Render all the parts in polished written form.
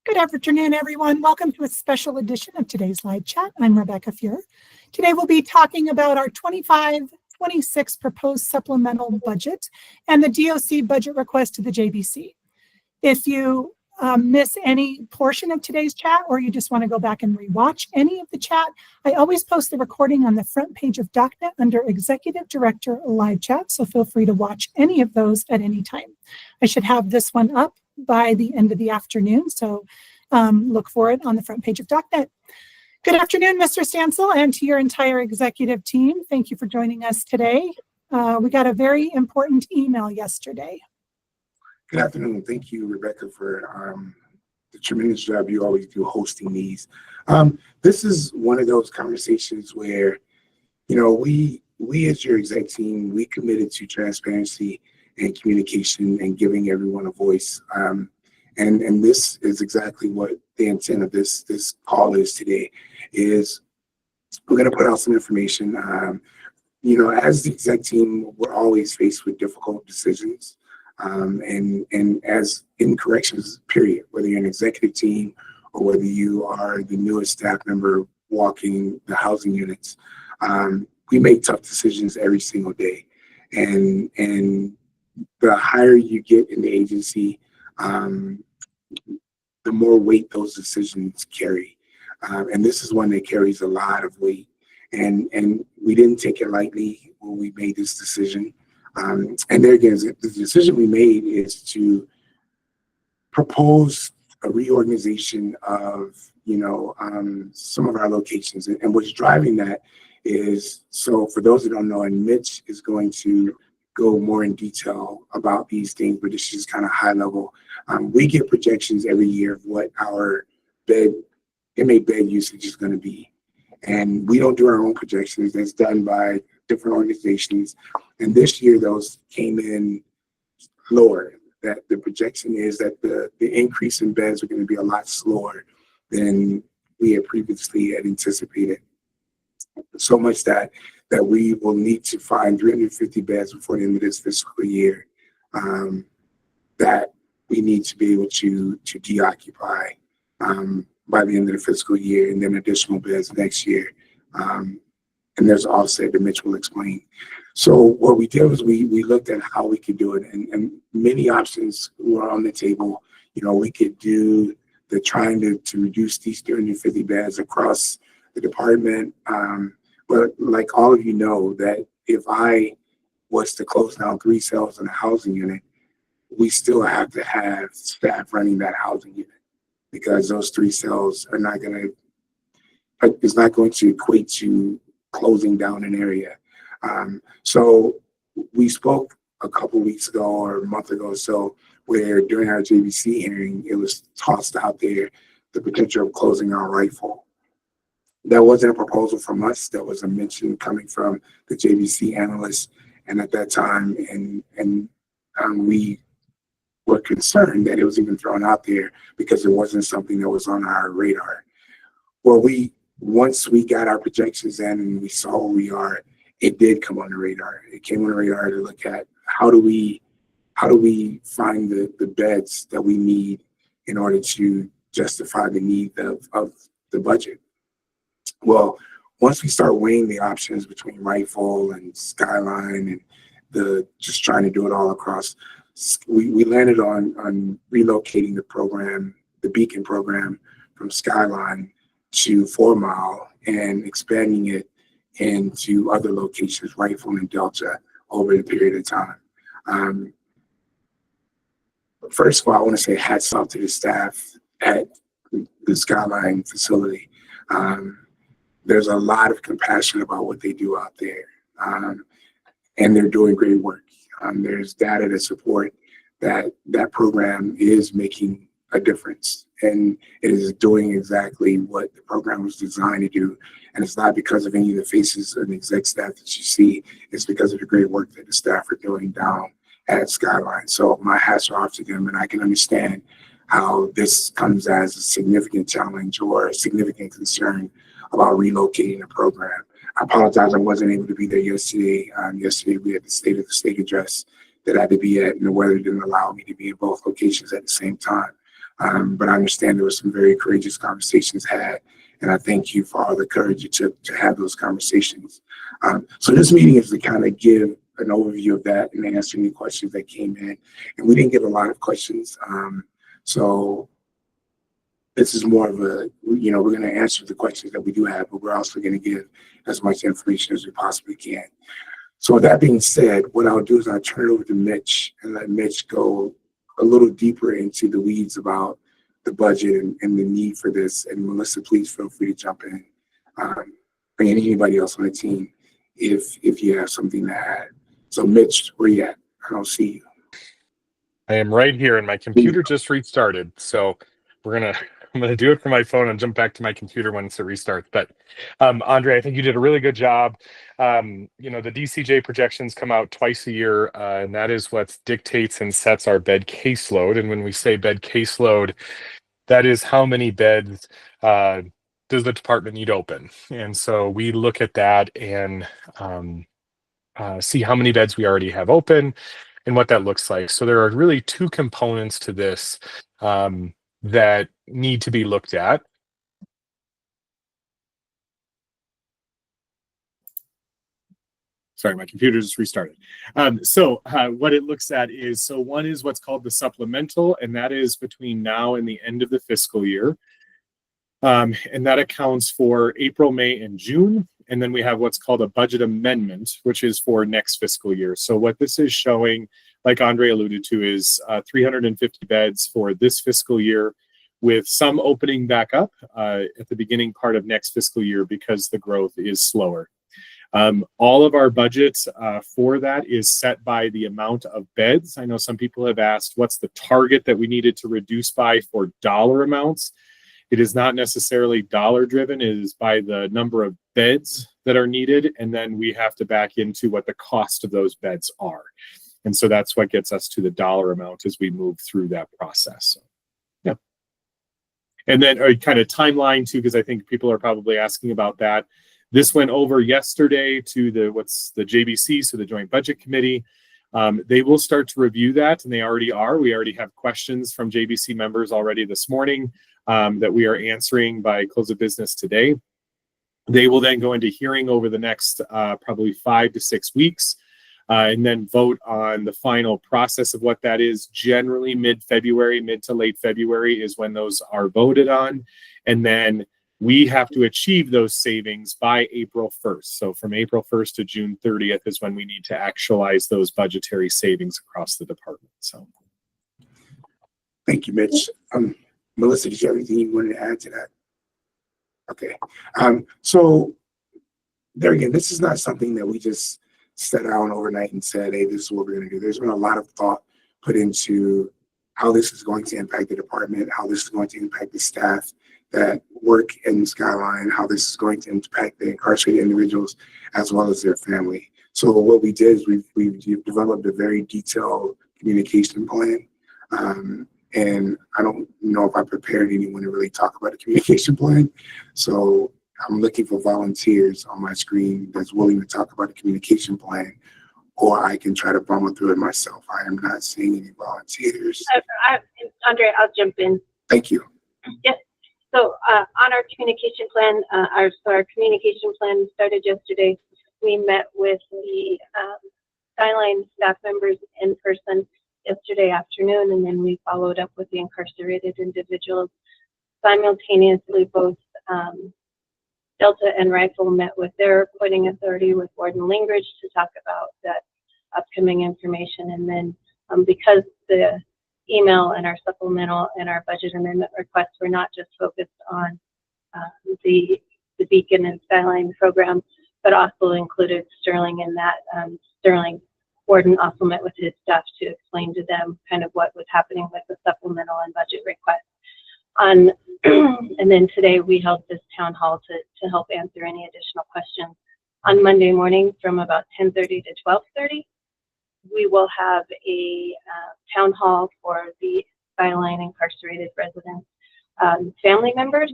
Good afternoon, everyone. Welcome to a special edition of today's live chat. I'm Rebecca Fuhr. Today we'll be talking about our 25-26 proposed supplemental budget and the DOC budget request to the JBC. If you miss any portion of today's chat, or you just want to go back and rewatch any of the chat, I always post the recording on the front page of DocNet under Executive Director Live Chat, so feel free to watch any of those at any time. I should have this one up by the end of the afternoon, so look for it on the front page of DocNet. Good afternoon, Mr. Stansel, and to your entire executive team. Thank you for joining us today. We got a very important email yesterday. Good afternoon. Thank you, Rebecca, for the tremendous job you always do hosting these. This is one of those conversations where, you know, we as your exec team, we committed to transparency and communication and giving everyone a voice. And this is exactly what the intent of this call is today. Is we're going to put out some information. You know, as the exec team, we're always faced with difficult decisions. And as incorrections, period, whether you're an executive team or whether you are the newest staff member walking the housing units, we make tough decisions every single day. And the higher you get in the agency, the more weight those decisions carry. And this is one that carries a lot of weight. And we didn't take it lightly when we made this decision. And there again, the decision we made is to propose a reorganization of, you know, some of our locations. And what's driving that is, so for those that don't know, and Mitch is going to go more in detail about these things, but it's just kind of high level. We get projections every year of what our inmate bed usage is going to be. And we don't do our own projections. That's done by different organizations. And this year, those came in lower. That the projection is that the increase in beds are going to be a lot slower than we had previously anticipated. So much that we will need to find 350 beds before the end of this fiscal year that we need to be able to deoccupy by the end of the fiscal year, and then additional beds next year. And there's offset that Mitch will explain. So what we did was we looked at how we could do it, and many options were on the table. You know, we could do the trying to reduce these 350 beds across the department. But like all of you know, that if I was to close down 3 cells in a housing unit, we still have to have staff running that housing unit, because those 3 cells are not it's not going to equate to closing down an area. So we spoke a couple weeks ago or a month ago or so, where during our JBC hearing, it was tossed out there the potential of closing our rifle. That wasn't a proposal from us. That was a mention coming from the JBC analysts. And at that time, we were concerned that it was even thrown out there because it wasn't something that was on our radar. Well, once we got our projections in and we saw where we are, it did come on the radar. It came on the radar to look at how do we find the beds that we need in order to justify the need of the budget. Well, once we start weighing the options between rifle and Skyline and just trying to do it all across, we landed on relocating the program, the Beacon program, from Skyline to 4 Mile and expanding it into other locations, Rifle and Delta, over the period of time. First of all, I want to say hats off to the staff at the Skyline facility. There's a lot of compassion about what they do out there, and they're doing great work. There's data to support that program is making a difference, and it is doing exactly what the program was designed to do. And it's not because of any of the faces and exec staff that you see. It's because of the great work that the staff are doing down at Skyline. So my hats are off to them, and I can understand how this comes as a significant challenge or a significant concern about relocating the program. I apologize, I wasn't able to be there yesterday. Yesterday we had the State of the State address that I had to be at, and the weather didn't allow me to be in both locations at the same time. But I understand there were some very courageous conversations had, and I thank you for all the courage you took to have those conversations. So this meeting is to kind of give an overview of that and answer any questions that came in. And we didn't get a lot of questions. So this is more of a, we're going to answer the questions that we do have, but we're also going to give as much information as we possibly can. So with that being said, what I'll do is I'll turn it over to Mitch and let Mitch go a little deeper into the weeds about the budget and the need for this. And Melissa, please feel free to jump in. And anybody else on the team if you have something to add. So Mitch, where you at? I don't see you. I am right here, and my computer just restarted. So I'm gonna do it from my phone and jump back to my computer once it restarts. But Andre, I think you did a really good job. The DCJ projections come out twice a year, and that is what dictates and sets our bed caseload. And when we say bed caseload, that is how many beds does the department need open. And so we look at that and see how many beds we already have open and what that looks like. So there are really two components to this that need to be looked at. Sorry, my computer just restarted. What it looks at is, so one is what's called the supplemental, and that is between now and the end of the fiscal year. And that accounts for April, May, and June. And then we have what's called a budget amendment, which is for next fiscal year. So what this is showing, like Andre alluded to, is 350 beds for this fiscal year, with some opening back up at the beginning part of next fiscal year because the growth is slower. All of our budgets for that is set by the amount of beds. I know some people have asked what's the target that we needed to reduce by for dollar amounts. It is not necessarily dollar driven. It is by the number of beds that are needed. And then we have to back into what the cost of those beds are. And so that's what gets us to the dollar amount as we move through that process. So, yeah. And then a kind of timeline too, because I think people are probably asking about that. This went over yesterday to the JBC, so the Joint Budget Committee. They will start to review that, and they already are. We already have questions from JBC members already this morning that we are answering by close of business today. They will then go into hearing over the next probably 5 to 6 weeks, and then vote on the final process of what that is. Generally mid-February, mid to late February is when those are voted on. And then we have to achieve those savings by April 1st. So from April 1st to June 30th is when we need to actualize those budgetary savings across the department. So, thank you, Mitch. Melissa, did you have anything you wanted to add to that? Okay. So there again, this is not something that we just sat down overnight and said, hey, this is what we're going to do. There's been a lot of thought put into how this is going to impact the department, how this is going to impact the staff that work in Skyline, how this is going to impact the incarcerated individuals as well as their family. So what we did is we've developed a very detailed communication plan. And I don't know if I prepared anyone to really talk about a communication plan. So I'm looking for volunteers on my screen that's willing to talk about a communication plan, or I can try to bumble through it myself. I am not seeing any volunteers. Andre, I'll jump in. Thank you. Yes. So on our communication plan, our communication plan started yesterday. We met with the Skyline staff members in person yesterday afternoon, and then we followed up with the incarcerated individuals. Simultaneously, both Delta and Rifle met with their appointing authority, with Warden Lingridge, to talk about that upcoming information. And then because the email and our supplemental and our budget amendment requests were not just focused on the Beacon and Skyline program, but also included Sterling, and that Sterling Warden also met with his staff to explain to them kind of what was happening with the supplemental and budget requests. And then today we held this town hall to help answer any additional questions. On Monday morning from about 10:30 to 12:30, we will have a town hall for the Skyline incarcerated residents, family members.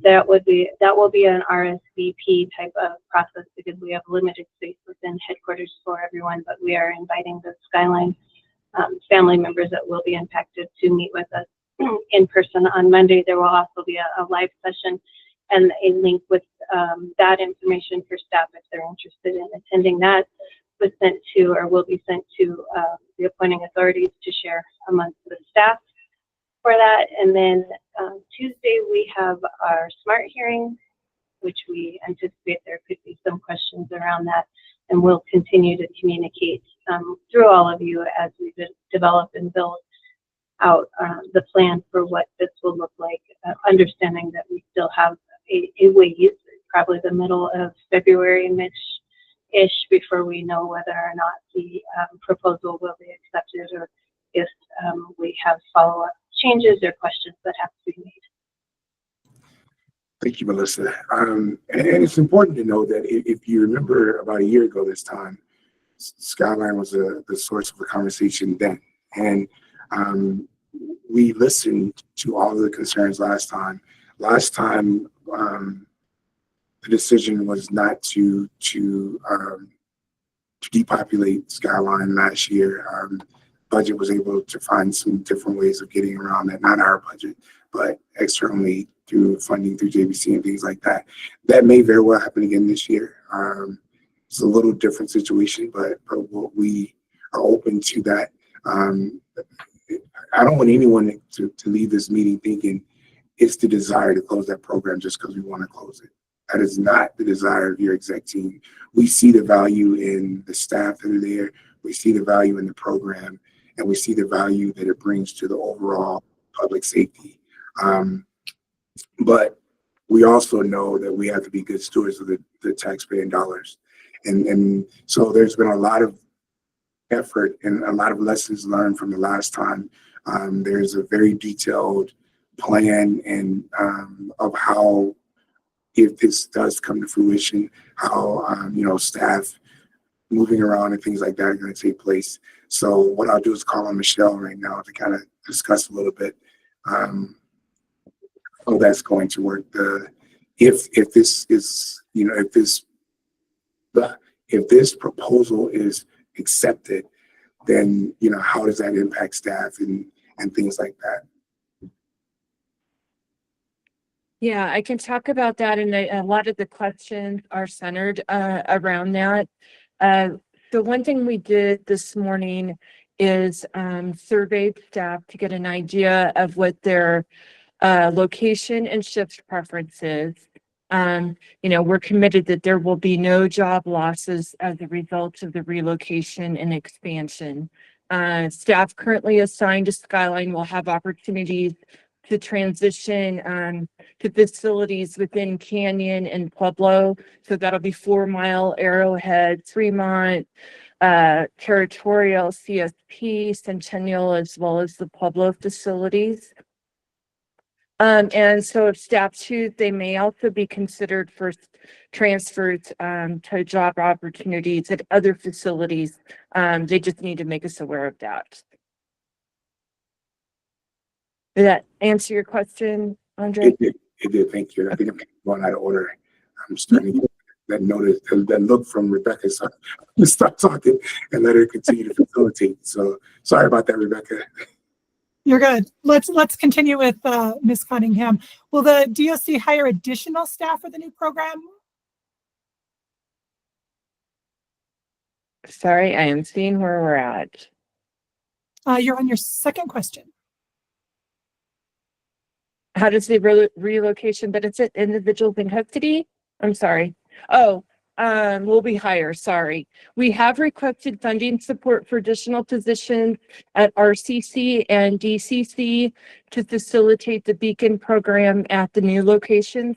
That will be an RSVP type of process because we have limited space within headquarters for everyone, but we are inviting the Skyline family members that will be impacted to meet with us in person on Monday. There will also be a live session and a link with that information for staff if they're interested in attending. That was sent to, or will be sent to, the appointing authorities to share amongst the staff for that. And then Tuesday we have our SMART hearing, which we anticipate there could be some questions around that, and we'll continue to communicate through all of you as we develop and build out the plan for what this will look like, understanding that we still have a ways, probably the middle of February, mid-ish, before we know whether or not the proposal will be accepted, or if we have follow-up changes or questions that have to be made. Thank you, Melissa. And it's important to know that if you remember about a year ago this time, Skyline was the source of the conversation then. And we listened to all of the concerns last time. Last time, the decision was not to depopulate Skyline last year. Budget was able to find some different ways of getting around that, not our budget, but externally through funding through JVC and things like that. That may very well happen again this year. It's a little different situation, but we are open to that. I don't want anyone to leave this meeting thinking it's the desire to close that program just because we want to close it. That is not the desire of your exec team. We see the value in the staff that are there. We see the value in the program, and we see the value that it brings to the overall public safety. But we also know that we have to be good stewards of the taxpaying dollars. And so there's been a lot of effort and a lot of lessons learned from the last time. There's a very detailed plan and of how, if this does come to fruition, how staff moving around and things like that are going to take place. So what I'll do is call on Michelle right now to kind of discuss a little bit how that's going to work. If this is, if this proposal is accepted, then how does that impact staff and things like that? Yeah, I can talk about that, and a lot of the questions are centered around that. The one thing we did this morning is surveyed staff to get an idea of what their location and shift preferences. We're committed that there will be no job losses as a result of the relocation and expansion. Staff currently assigned to Skyline will have opportunities to transition to facilities within Canyon and Pueblo. So that'll be 4 Mile, Arrowhead, Fremont, Territorial, CSP, Centennial, as well as the Pueblo facilities. And so if staff choose, they may also be considered for transfers to job opportunities at other facilities. They just need to make us aware of that. Did that answer your question, Andre? It did. Thank you. I think I'm going out of order. I'm starting to get that look from Rebecca. So I'm going to stop talking and let her continue to facilitate. So sorry about that, Rebecca. You're good. Let's continue with Ms. Cunningham. Will the DOC hire additional staff for the new program? Sorry, I am seeing where we're at. You're on your second question. How does the relocation benefit individuals in custody? I'm sorry. Oh, will be higher. Sorry. We have requested funding support for additional positions at RCC and DCC to facilitate the Beacon program at the new locations.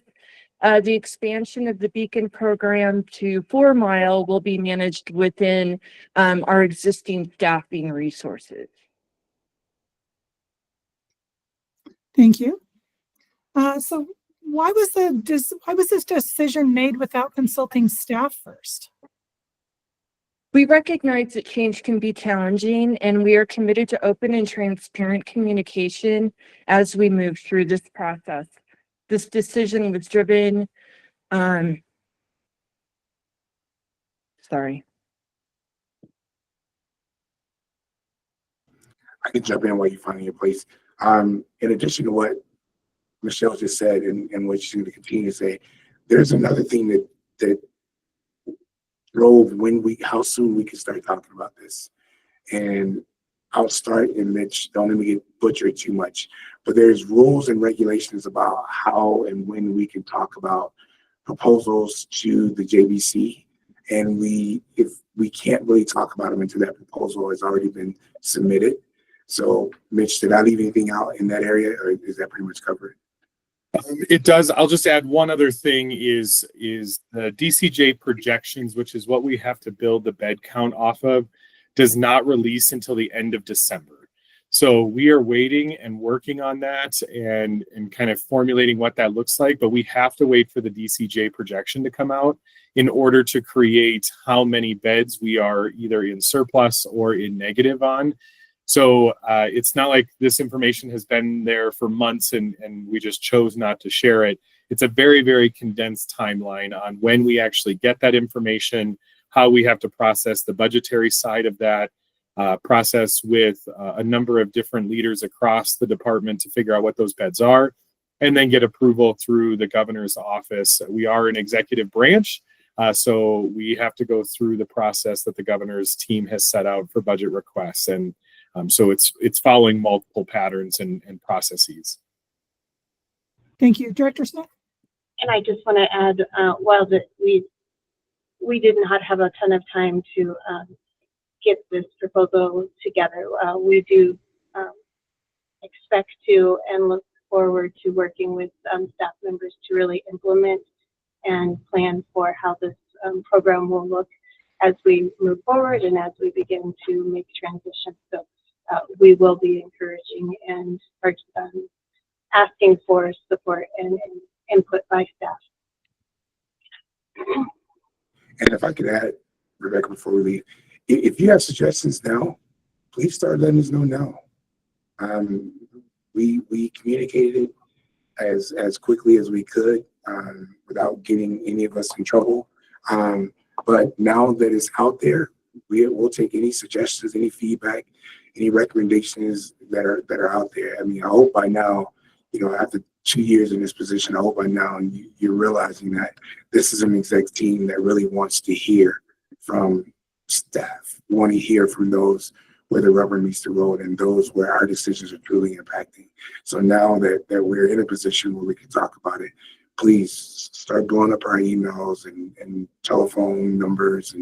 The expansion of the Beacon program to 4 Mile will be managed within our existing staffing resources. Thank you. So why was this decision made without consulting staff first? We recognize that change can be challenging, and we are committed to open and transparent communication as we move through this process. This decision was driven, sorry. I can jump in while you're finding your place. In addition to what Michelle just said and what she's going to continue to say, there's another thing that drove how soon we can start talking about this. And I'll start, and Mitch, don't let me get butchered too much, but there's rules and regulations about how and when we can talk about proposals to the JBC. And if we can't really talk about them until that proposal has already been submitted. So Mitch, did I leave anything out in that area, or is that pretty much covered? It does. I'll just add one other thing is the DCJ projections, which is what we have to build the bed count off of, does not release until the end of December. So we are waiting and working on that and kind of formulating what that looks like, but we have to wait for the DCJ projection to come out in order to create how many beds we are either in surplus or in negative on. So it's not like this information has been there for months and we just chose not to share it. It's a very, very condensed timeline on when we actually get that information, how we have to process the budgetary side of that, process with a number of different leaders across the department to figure out what those beds are, and then get approval through the governor's office. We are an executive branch, so we have to go through the process that the governor's team has set out for budget requests. And so it's following multiple patterns and processes. Thank you. Director Smith? And I just want to add, while that we did not have a ton of time to get this proposal together, we do expect to and look forward to working with staff members to really implement and plan for how this program will look as we move forward and as we begin to make transitions. So we will be encouraging and asking for support and input by staff. And if I could add, Rebecca, before we leave, if you have suggestions now, please start letting us know now. We communicated it as quickly as we could without getting any of us in trouble. But now that it's out there, we'll take any suggestions, any feedback, any recommendations that are out there. I mean, I hope by now, after 2 years in this position, I hope by now you're realizing that this is an exec team that really wants to hear from staff. We want to hear from those where the rubber meets the road and those where our decisions are truly impacting. So now that we're in a position where we can talk about it, please start blowing up our emails and telephone numbers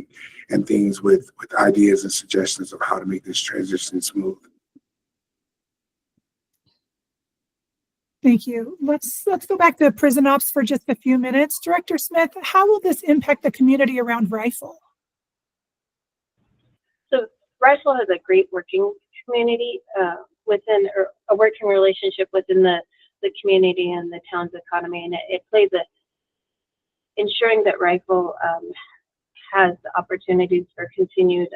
and things with ideas and suggestions of how to make this transition smooth. Thank you. Let's go back to prison ops for just a few minutes. Director Smith, how will this impact the community around Rifle? So Rifle has a great working community within, or a working relationship within the community and the town's economy, and it plays ensuring that Rifle has opportunities for continued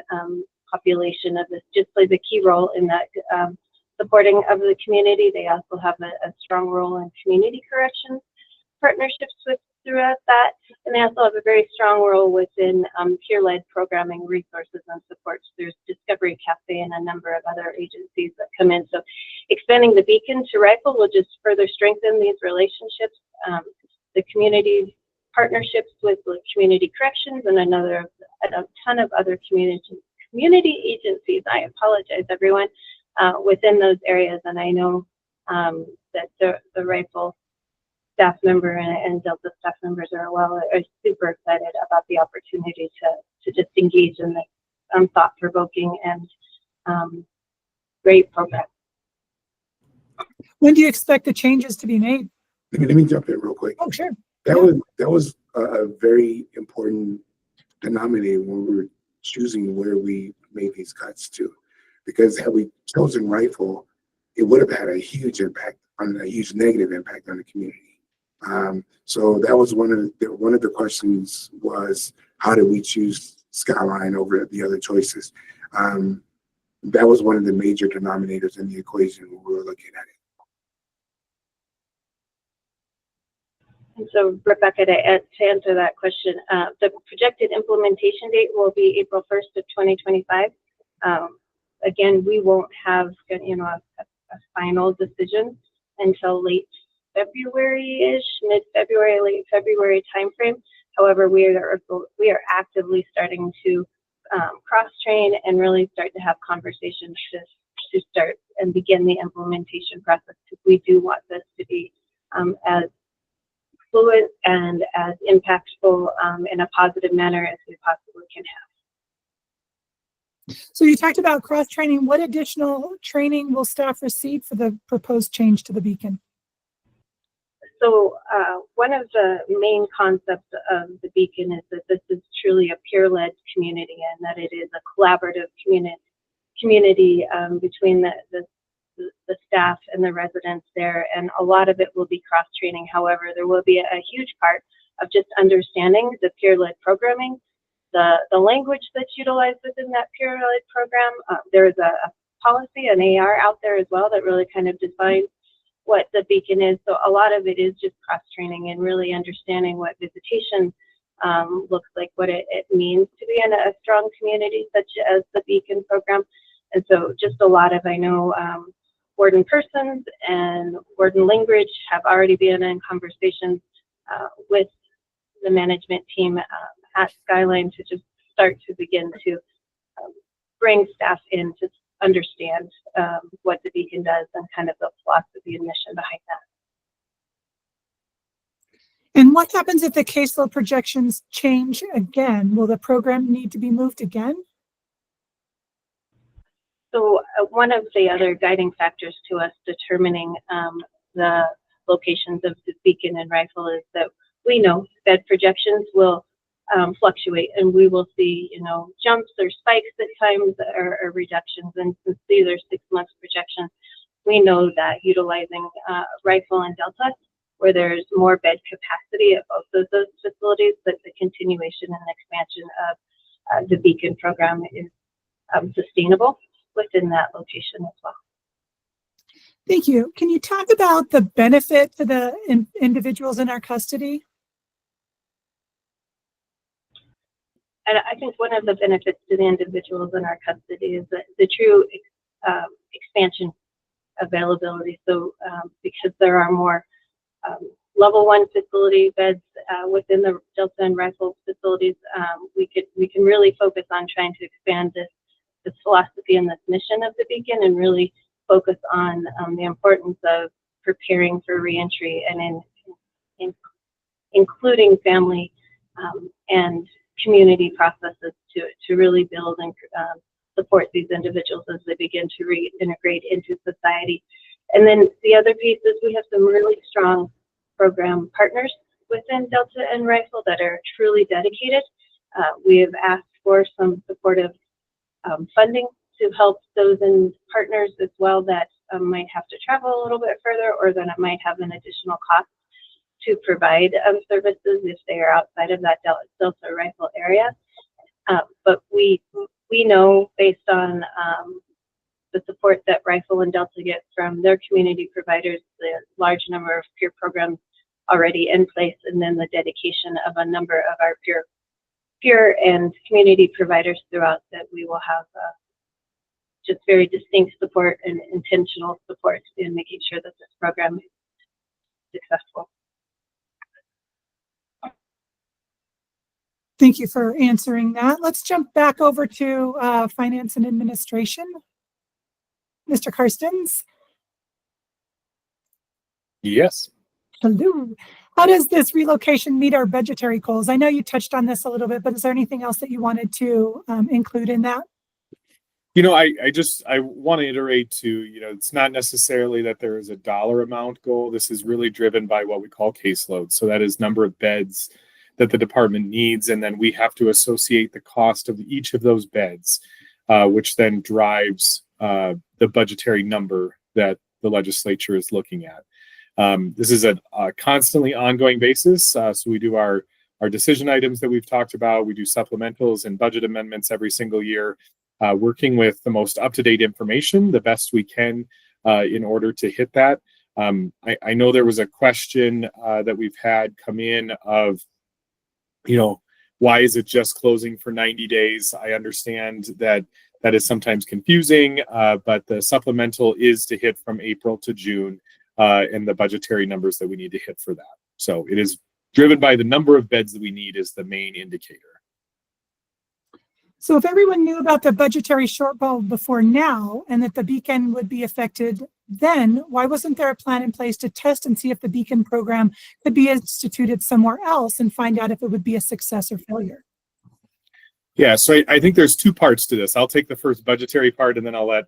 population of this just plays a key role in that supporting of the community. They also have a strong role in community corrections partnerships throughout that, and they also have a very strong role within peer-led programming resources and supports. There's Discovery Cafe and a number of other agencies that come in. So expanding the beacon to Rifle will just further strengthen these relationships. The community partnerships with community corrections and a ton of other community agencies. I apologize, everyone, within those areas. And I know that the Rifle staff member and Delta staff members are super excited about the opportunity to just engage in this thought-provoking and great program. When do you expect the changes to be made? Let me jump in real quick. Oh, sure. That was a very important denominator when we were choosing where we made these cuts to, because had we chosen Rifle, it would have had a huge negative impact on the community. So that was one of the questions was, how did we choose Skyline over the other choices? That was one of the major denominators in the equation when we were looking at it. And so, Rebecca, to answer that question, the projected implementation date will be April 1st of 2025. Again, we won't have, a a final decision until late February-ish, mid-February, late February timeframe. However, we are actively starting to cross-train and really start to have conversations to start and begin the implementation process, because we do want this to be as fluid and as impactful in a positive manner as we possibly can have. So you talked about cross-training. What additional training will staff receive for the proposed change to the beacon? So one of the main concepts of the beacon is that this is truly a peer-led community, and that it is a collaborative community between the staff and the residents there, and a lot of it will be cross-training. However, there will be a huge part of just understanding the peer-led programming, the language that's utilized within that peer-led program. There is a policy, an AR out there as well, that really kind of defines what the beacon is. So a lot of it is just cross-training and really understanding what visitation looks like, what it means to be in a strong community such as the beacon program. And so just a lot of, I know, Warden Persons and Warden Lingbridge have already been in conversations with the management team at Skyline to just start to begin to bring staff in to understand what the beacon does and kind of the philosophy and mission behind that. And what happens if the caseload projections change again? Will the program need to be moved again? So one of the other guiding factors to us determining the locations of the beacon and rifle is that we know bed projections will fluctuate, and we will see, jumps or spikes at times or reductions. And since these are 6 months projections, we know that utilizing rifle and Delta, where there's more bed capacity at both of those facilities, that the continuation and expansion of the beacon program is sustainable within that location as well. Thank you. Can you talk about the benefit to the individuals in our custody? And I think one of the benefits to the individuals in our custody is the true expansion availability. So because there are more level 1 facility beds within the Delta and Rifle facilities, we can really focus on trying to expand this philosophy and this mission of the beacon, and really focus on the importance of preparing for reentry and including family and community processes to really build and support these individuals as they begin to reintegrate into society. And then the other piece is we have some really strong program partners within Delta and Rifle that are truly dedicated. We have asked for some supportive funding to help those in partners as well that might have to travel a little bit further, or that it might have an additional cost to provide services if they are outside of that Delta Rifle area. But we know, based on the support that Rifle and Delta get from their community providers, the large number of peer programs already in place, and then the dedication of a number of our peer and community providers throughout, that we will have just very distinct support and intentional support in making sure that this program is successful. Thank you for answering that. Let's jump back over to Finance and Administration. Mr. Karstens. Yes. Hello. How does this relocation meet our budgetary goals? I know you touched on this a little bit, but is there anything else that you wanted to include in that? I want to iterate to, it's not necessarily that there is a dollar amount goal. This is really driven by what we call caseload. So that is number of beds that the department needs. And then we have to associate the cost of each of those beds, which then drives the budgetary number that the legislature is looking at. This is a constantly ongoing basis. So we do our decision items that we've talked about. We do supplementals and budget amendments every single year, working with the most up-to-date information, the best we can in order to hit that. I know there was a question that we've had come in of, why is it just closing for 90 days? I understand that that is sometimes confusing, but the supplemental is to hit from April to June, and the budgetary numbers that we need to hit for that. So it is driven by the number of beds that we need is the main indicator. So if everyone knew about the budgetary shortfall before now and that the Beacon would be affected then, why wasn't there a plan in place to test and see if the Beacon program could be instituted somewhere else and find out if it would be a success or failure? Yeah, so I think there's two parts to this. I'll take the first budgetary part, and then I'll let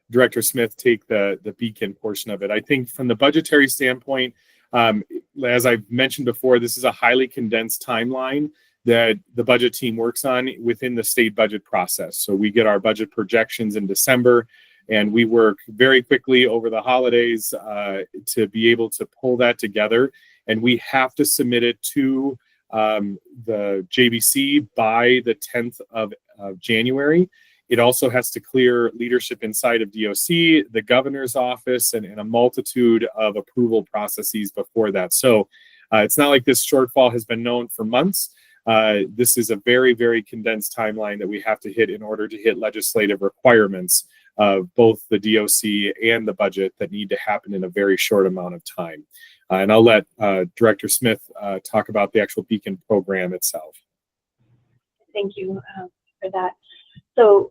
Director Smith take the Beacon portion of it. I think from the budgetary standpoint, as I've mentioned before, this is a highly condensed timeline that the budget team works on within the state budget process. So we get our budget projections in December, and we work very quickly over the holidays to be able to pull that together. And we have to submit it to the JBC by the 10th of January. It also has to clear leadership inside of DOC, the governor's office, and a multitude of approval processes before that. So it's not like this shortfall has been known for months. This is a very, very condensed timeline that we have to hit in order to hit legislative requirements of both the DOC and the budget that need to happen in a very short amount of time. And I'll let Director Smith talk about the actual Beacon program itself. Thank you for that. So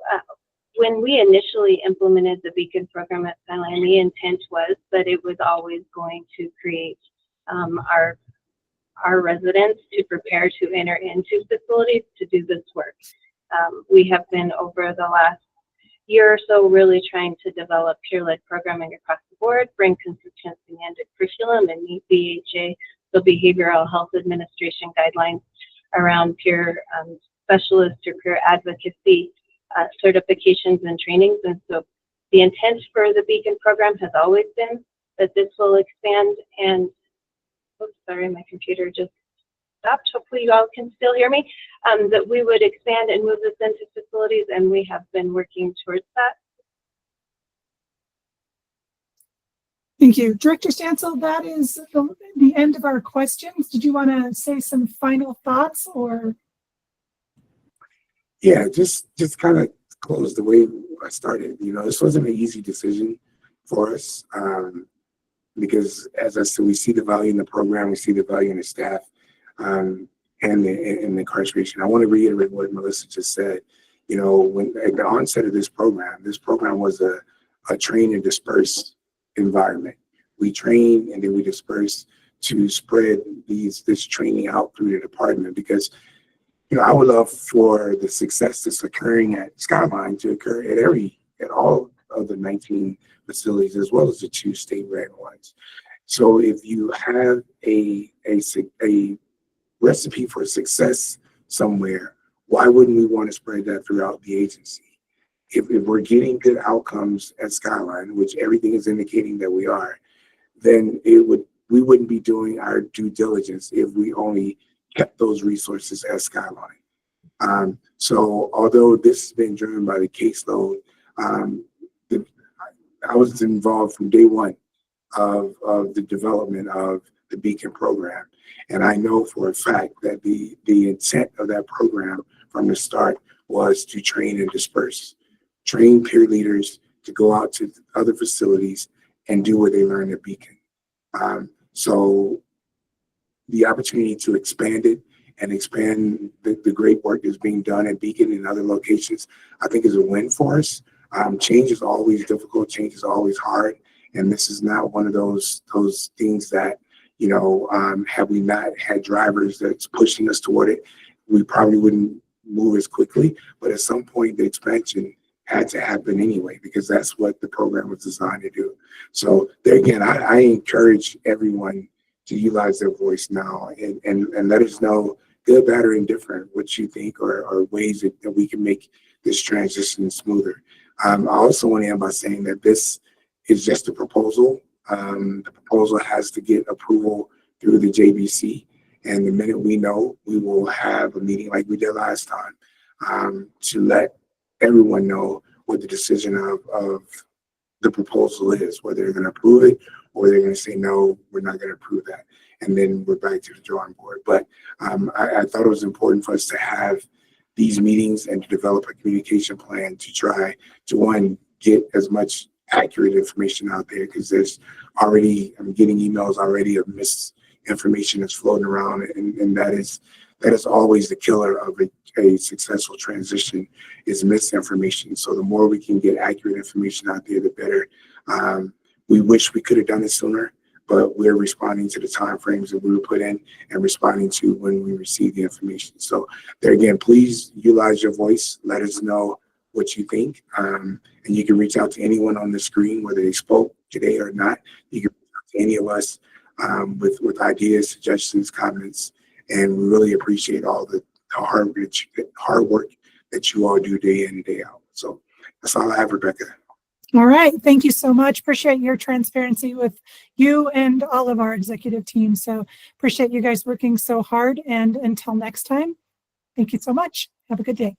when we initially implemented the Beacon program at Skyline, the intent was that it was always going to create our residents to prepare to enter into facilities to do this work. We have been over the last year or so really trying to develop peer-led programming across the board, bring consistency into curriculum, and meet BHA, the Behavioral Health Administration guidelines around peer specialist or peer advocacy certifications and trainings. And so the intent for the Beacon program has always been that this will expand and, oops, sorry, my computer just stopped. Hopefully you all can still hear me. That we would expand and move this into facilities, and we have been working towards that. Thank you. Director Stansel, that is the end of our questions. Did you want to say some final thoughts or? Yeah, just kind of close the way I started. You know, this wasn't an easy decision for us because, as I said, we see the value in the program, we see the value in the staff, and the incarceration. I want to reiterate what Melissa just said. You know, when at the onset of this program was a train and disperse environment. We train and then we disperse to spread this training out through the department, because you know, I would love for the success that's occurring at Skyline to occur at all of the 19 facilities, as well as the 2 state-ran ones. So if you have a recipe for success somewhere, why wouldn't we want to spread that throughout the agency? If we're getting good outcomes at Skyline, which everything is indicating that we are, then we wouldn't be doing our due diligence if we only kept those resources at Skyline. So although this has been driven by the caseload, I was involved from day one of the development of the Beacon program. And I know for a fact that the intent of that program from the start was to train and disperse, train peer leaders to go out to other facilities and do what they learned at Beacon. So the opportunity to expand it and expand the great work that's being done at Beacon and other locations, I think is a win for us. Change is always difficult, change is always hard. And this is not one of those things that, you know, had we not had drivers that's pushing us toward it, we probably wouldn't move as quickly. But at some point, the expansion had to happen anyway, because that's what the program was designed to do. So there again, I encourage everyone to utilize their voice now and let us know, good, bad, or indifferent, what you think or ways that we can make this transition smoother. I also want to end by saying that this is just a proposal. The proposal has to get approval through the JBC. And the minute we know, we will have a meeting like we did last time to let everyone know what the decision of the proposal is, whether they're going to approve it or they're going to say, no, we're not going to approve that. And then we're back to the drawing board. But I thought it was important for us to have these meetings and to develop a communication plan to try to, one, get as much accurate information out there, because there's already, I'm getting emails already of misinformation that's floating around, and that is always the killer of a successful transition, is misinformation. So the more we can get accurate information out there, the better. We wish we could have done it sooner, but we're responding to the timeframes that we were put in and responding to when we receive the information. So there again, please utilize your voice. Let us know what you think. And you can reach out to anyone on the screen, whether they spoke today or not. You can reach out to any of us with ideas, suggestions, comments. And we really appreciate all the hard work that you all do day in and day out. So that's all I have, Rebecca. All right. Thank you so much. Appreciate your transparency with you and all of our executive team. So appreciate you guys working so hard. And until next time, thank you so much. Have a good day.